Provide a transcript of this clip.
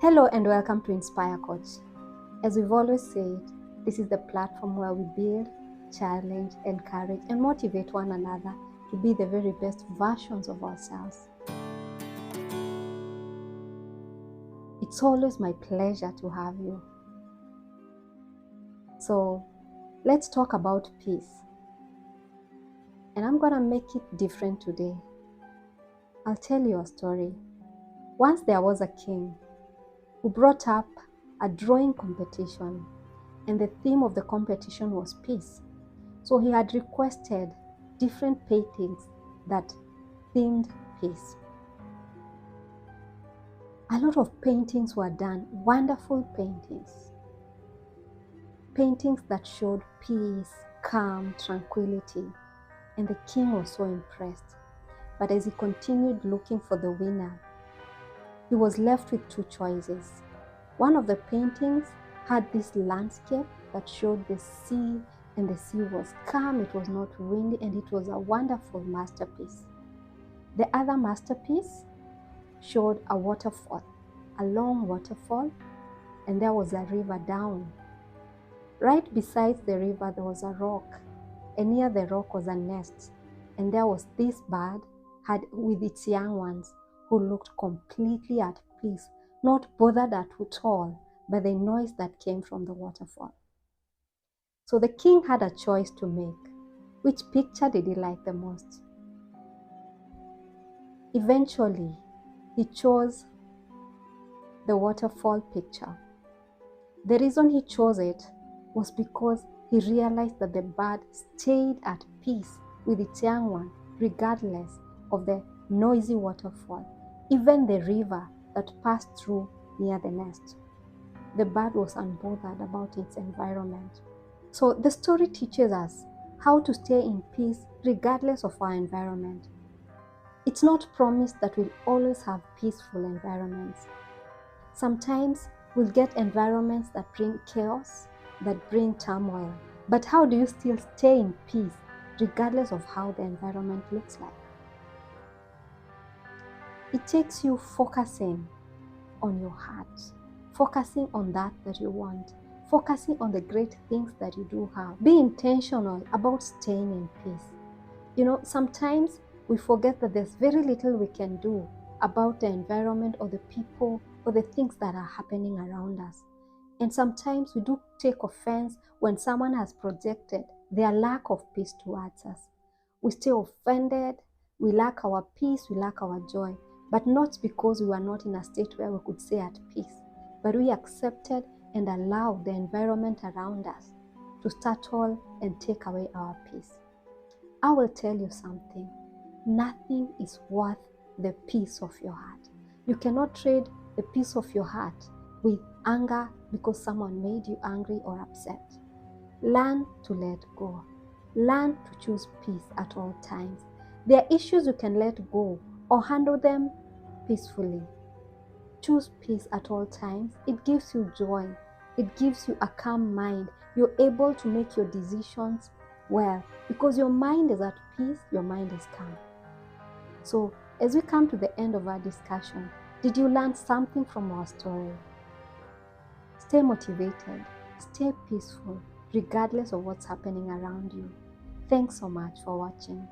Hello and welcome to Inspire Coach. As we've always said, this is the platform where we build, challenge, encourage, and motivate one another to be the very best versions of ourselves. It's always my pleasure to have you. So let's talk about peace. And I'm gonna make it different today. I'll tell you a story. Once there was a king who brought up a drawing competition, and the theme of the competition was peace. So he had requested different paintings that themed peace. A lot of paintings were done, wonderful paintings that showed peace, calm, tranquility, and the king was so impressed. But as he continued looking for the winner, he was left with two choices. One of the paintings had this landscape that showed the sea, and the sea was calm, it was not windy, and it was a wonderful masterpiece. The other masterpiece showed a waterfall, a long waterfall, and there was a river down. Right beside the river there was a rock, and near the rock was a nest, and there was this bird with its young ones who looked completely at peace, not bothered at all by the noise that came from the waterfall. So the king had a choice to make. Which picture did he like the most? Eventually, he chose the waterfall picture. The reason he chose it was because he realized that the bird stayed at peace with its young one, regardless of the noisy waterfall, even the river that passed through near the nest. The bird was unbothered about its environment. So the story teaches us how to stay in peace regardless of our environment. It's not promised that we'll always have peaceful environments. Sometimes we'll get environments that bring chaos, that bring turmoil. But how do you still stay in peace regardless of how the environment looks like? It takes you focusing on your heart, focusing on that you want, focusing on the great things that you do have. Be intentional about staying in peace. Sometimes we forget that there's very little we can do about the environment or the people or the things that are happening around us. And sometimes we do take offense when someone has projected their lack of peace towards us. We stay offended, we lack our peace, we lack our joy, but not because we were not in a state where we could stay at peace, but we accepted and allowed the environment around us to startle and take away our peace. I will tell you something. Nothing is worth the peace of your heart. You cannot trade the peace of your heart with anger because someone made you angry or upset. Learn to let go. Learn to choose peace at all times. There are issues you can let go or handle them peacefully. Choose peace at all times. It gives you joy. It gives you a calm mind. You're able to make your decisions well because your mind is at peace, your mind is calm. So as we come to the end of our discussion, did you learn something from our story? Stay motivated, stay peaceful, regardless of what's happening around you. Thanks so much for watching.